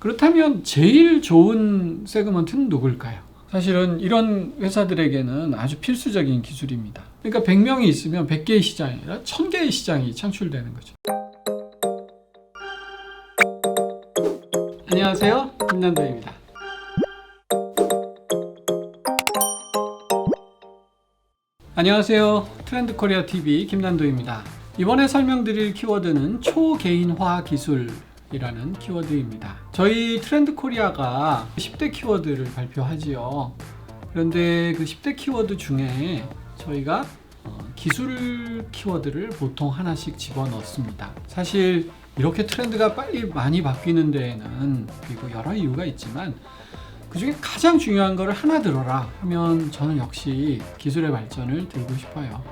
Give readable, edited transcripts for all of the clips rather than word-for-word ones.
그렇다면 제일 좋은 세그먼트는 누굴까요? 사실은 이런 회사들에게는 아주 필수적인 기술입니다. 그러니까 100명이 있으면 100개의 시장이 아니라 1000개의 시장이 창출되는 거죠. 안녕하세요, 김난도입니다. 안녕하세요, 트렌드코리아 TV 김난도입니다. 이번에 설명드릴 키워드는 초개인화 기술이라는 키워드입니다. 저희 트렌드코리아가 10대 키워드를 발표하지요. 그런데 그 10대 키워드 중에 저희가 기술 키워드를 보통 하나씩 집어넣습니다. 사실 이렇게 트렌드가 빨리 많이 바뀌는 데에는 그리고 여러 이유가 있지만 그 중에 가장 중요한 거를 하나 들어라 하면 저는 역시 기술의 발전을 들고 싶어요.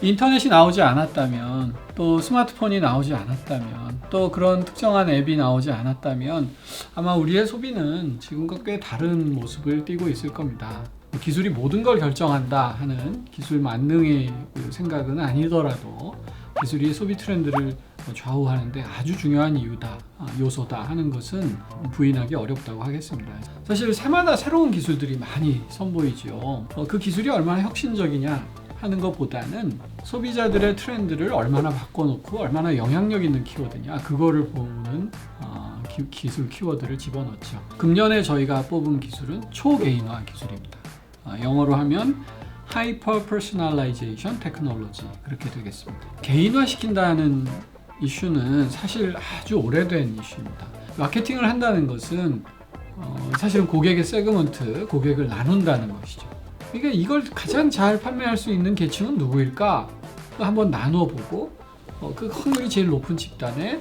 인터넷이 나오지 않았다면, 또 스마트폰이 나오지 않았다면, 또 그런 특정한 앱이 나오지 않았다면 아마 우리의 소비는 지금과 꽤 다른 모습을 띠고 있을 겁니다. 기술이 모든 걸 결정한다 하는 기술 만능의 생각은 아니더라도 기술이 소비 트렌드를 좌우하는데 아주 중요한 이유다, 요소다 하는 것은 부인하기 어렵다고 하겠습니다. 사실 새마다 새로운 기술들이 많이 선보이죠. 그 기술이 얼마나 혁신적이냐 하는 것보다는 소비자들의 트렌드를 얼마나 바꿔놓고 얼마나 영향력 있는 키워드냐 그거를 보는 기술 키워드를 집어넣죠. 금년에 저희가 뽑은 기술은 초개인화 기술입니다. 영어로 하면 Hyper Personalization Technology 그렇게 되겠습니다. 개인화시킨다는 이슈는 사실 아주 오래된 이슈입니다. 마케팅을 한다는 것은 사실은 고객의 세그먼트, 고객을 나눈다는 것이죠. 그러니까 이걸 가장 잘 판매할 수 있는 계층은 누구일까? 한번 나눠보고 그 확률이 제일 높은 집단에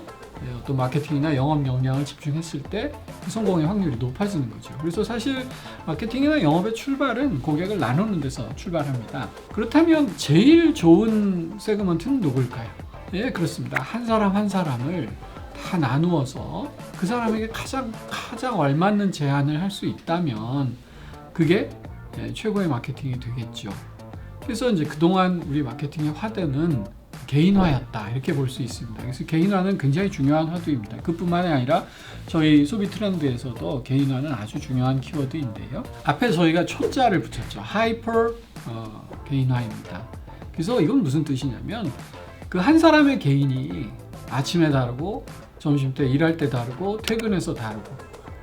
어떤 마케팅이나 영업 역량을 집중했을 때 그 성공의 확률이 높아지는 거죠. 그래서 사실 마케팅이나 영업의 출발은 고객을 나누는 데서 출발합니다. 그렇다면 제일 좋은 세그먼트는 누굴까요? 예, 그렇습니다. 한 사람 한 사람을 다 나누어서 그 사람에게 가장 알맞는 제안을 할 수 있다면 그게 최고의 마케팅이 되겠죠. 그래서 이제 그동안 우리 마케팅의 화두는 개인화였다 이렇게 볼 수 있습니다. 그래서 개인화는 굉장히 중요한 화두입니다. 그뿐만이 아니라 저희 소비 트렌드에서도 개인화는 아주 중요한 키워드인데요. 앞에 저희가 초자를 붙였죠. 하이퍼 개인화입니다. 그래서 이건 무슨 뜻이냐면 그 한 사람의 개인이 아침에 다르고 점심때 일할 때 다르고 퇴근해서 다르고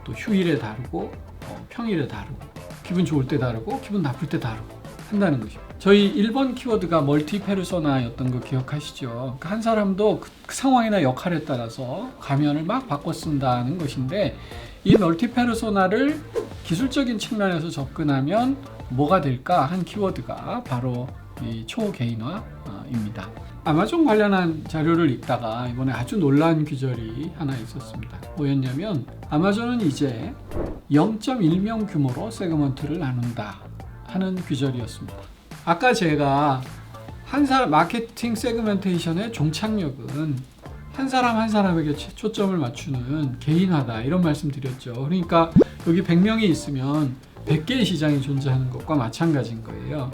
또 휴일에 다르고 평일에 다르고 기분 좋을 때 다르고 기분 나쁠 때 다르고 한다는 것이죠. 저희 1번 키워드가 멀티 페르소나였던 거 기억하시죠? 그러니까 한 사람도 그 상황이나 역할에 따라서 가면을 막 바꿔 쓴다는 것인데 이 멀티 페르소나를 기술적인 측면에서 접근하면 뭐가 될까 한 키워드가 바로 이 초개인화입니다. 아마존 관련한 자료를 읽다가 이번에 아주 놀라운 규절이 하나 있었습니다. 뭐였냐면 아마존은 이제 0.1명 규모로 세그먼트를 나눈다 하는 규절이었습니다. 아까 제가 한 사람 마케팅 세그멘테이션의 종착역은 한 사람 한 사람에게 초점을 맞추는 개인화다 이런 말씀 드렸죠. 그러니까 여기 100명이 있으면 100개의 시장이 존재하는 것과 마찬가지인 거예요.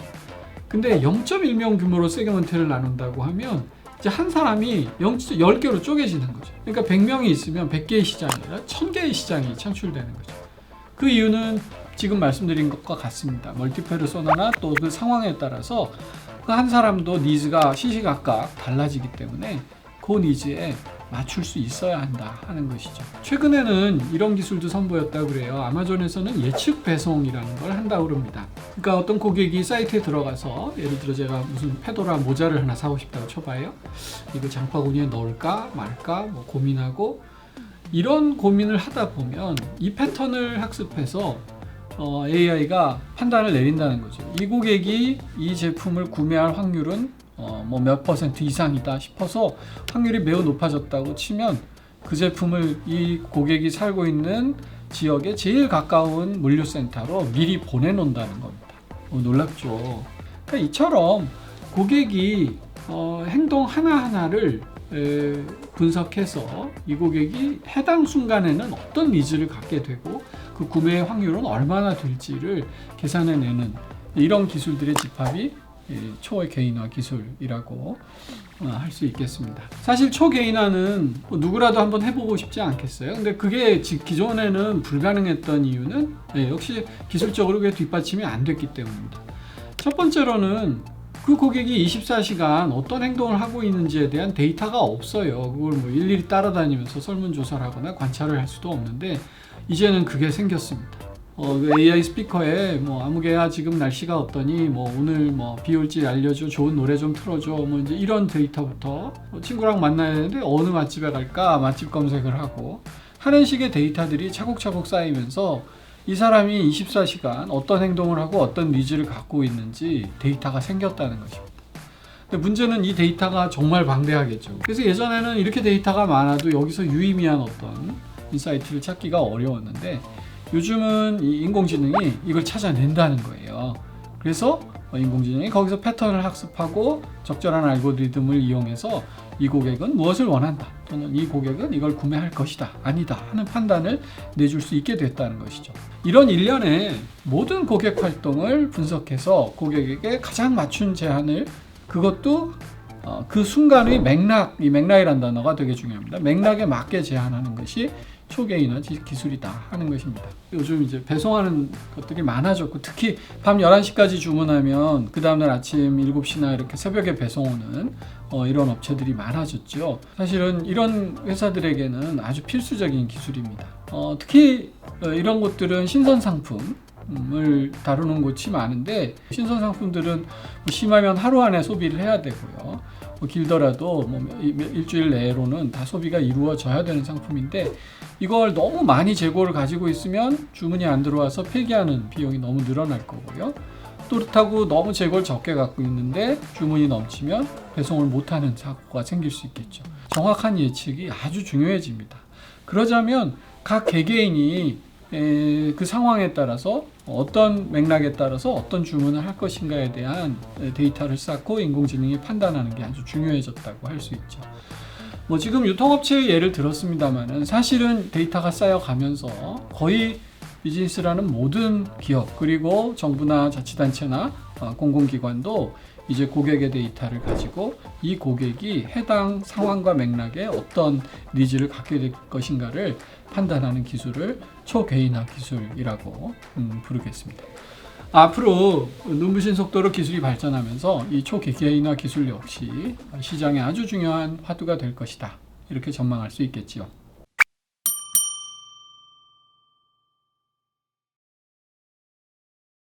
근데 0.1명 규모로 세그먼트를 나눈다고 하면 이제 한 사람이 10개로 쪼개지는 거죠. 그러니까 100명이 있으면 100개의 시장이 아니라 1000개의 시장이 창출되는 거죠. 그 이유는 지금 말씀드린 것과 같습니다. 멀티페르소나나 또 그 상황에 따라서 그 한 사람도 니즈가 시시각각 달라지기 때문에 그 니즈에 맞출 수 있어야 한다 하는 것이죠. 최근에는 이런 기술도 선보였다고 그래요. 아마존에서는 예측 배송이라는 걸 한다고 그럽니다. 그러니까 어떤 고객이 사이트에 들어가서 예를 들어 제가 무슨 페도라 모자를 하나 사고 싶다고 쳐봐요. 이거 장바구니에 넣을까 말까 뭐 고민하고 이런 고민을 하다 보면 이 패턴을 학습해서 AI가 판단을 내린다는 거죠. 이 고객이 이 제품을 구매할 확률은 뭐 몇 퍼센트 이상이다 싶어서 확률이 매우 높아졌다고 치면 그 제품을 이 고객이 살고 있는 지역에 제일 가까운 물류센터로 미리 보내놓는다는 겁니다. 놀랍죠. 그러니까 이처럼 고객이 행동 하나하나를 분석해서 이 고객이 해당 순간에는 어떤 니즈를 갖게 되고 그 구매의 확률은 얼마나 될지를 계산해내는 이런 기술들의 집합이 초개인화 기술이라고 할 수 있겠습니다. 사실 초개인화는 누구라도 한번 해보고 싶지 않겠어요? 근데 그게 기존에는 불가능했던 이유는 역시 기술적으로 그게 뒷받침이 안 됐기 때문입니다. 첫 번째로는 그 고객이 24시간 어떤 행동을 하고 있는지에 대한 데이터가 없어요. 그걸 뭐 일일이 따라다니면서 설문조사를 하거나 관찰을 할 수도 없는데 이제는 그게 생겼습니다. 그 AI 스피커에 뭐 아무개야 지금 날씨가 어떠니, 뭐 오늘 뭐 비 올지 알려줘, 좋은 노래 좀 틀어줘, 뭐 이제 이런 데이터부터 친구랑 만나야 되는데 어느 맛집에 갈까 맛집 검색을 하고 하는 식의 데이터들이 차곡차곡 쌓이면서 이 사람이 24시간 어떤 행동을 하고 어떤 니즈를 갖고 있는지 데이터가 생겼다는 것입니다. 근데 문제는 이 데이터가 정말 방대하겠죠. 그래서 예전에는 이렇게 데이터가 많아도 여기서 유의미한 어떤 인사이트를 찾기가 어려웠는데 요즘은 이 인공지능이 이걸 찾아낸다는 거예요. 그래서 인공지능이 거기서 패턴을 학습하고 적절한 알고리즘을 이용해서 이 고객은 무엇을 원한다, 또는 이 고객은 이걸 구매할 것이다, 아니다 하는 판단을 내줄 수 있게 됐다는 것이죠. 이런 일련의 모든 고객 활동을 분석해서 고객에게 가장 맞춘 제안을, 그것도 그 순간의 맥락, 이 맥락이라는 단어가 되게 중요합니다. 맥락에 맞게 제안하는 것이 초개인화 기술이다 하는 것입니다. 요즘 이제 배송하는 것들이 많아졌고, 특히 밤 11시까지 주문하면 그 다음날 아침 7시나 이렇게 새벽에 배송 오는 이런 업체들이 많아졌죠. 사실은 이런 회사들에게는 아주 필수적인 기술입니다. 특히 이런 곳들은 신선 상품을 다루는 곳이 많은데, 신선 상품들은 심하면 하루 안에 소비를 해야 되고요. 길더라도 일주일 내로는 다 소비가 이루어져야 되는 상품인데, 이걸 너무 많이 재고를 가지고 있으면 주문이 안 들어와서 폐기하는 비용이 너무 늘어날 거고요. 또 그렇다고 너무 재고를 적게 갖고 있는데 주문이 넘치면 배송을 못하는 사고가 생길 수 있겠죠. 정확한 예측이 아주 중요해집니다. 그러자면 각 개개인이 그 상황에 따라서 어떤 맥락에 따라서 어떤 주문을 할 것인가에 대한 데이터를 쌓고 인공지능이 판단하는 게 아주 중요해졌다고 할 수 있죠. 뭐 지금 유통업체의 예를 들었습니다만은 사실은 데이터가 쌓여가면서 거의 비즈니스라는 모든 기업, 그리고 정부나 자치단체나 공공기관도 이제 고객의 데이터를 가지고 이 고객이 해당 상황과 맥락에 어떤 니즈를 갖게 될 것인가를 판단하는 기술을 초개인화 기술이라고 부르겠습니다. 앞으로 눈부신 속도로 기술이 발전하면서 이 초개인화 기술 역시 시장에 아주 중요한 화두가 될 것이다, 이렇게 전망할 수 있겠지요.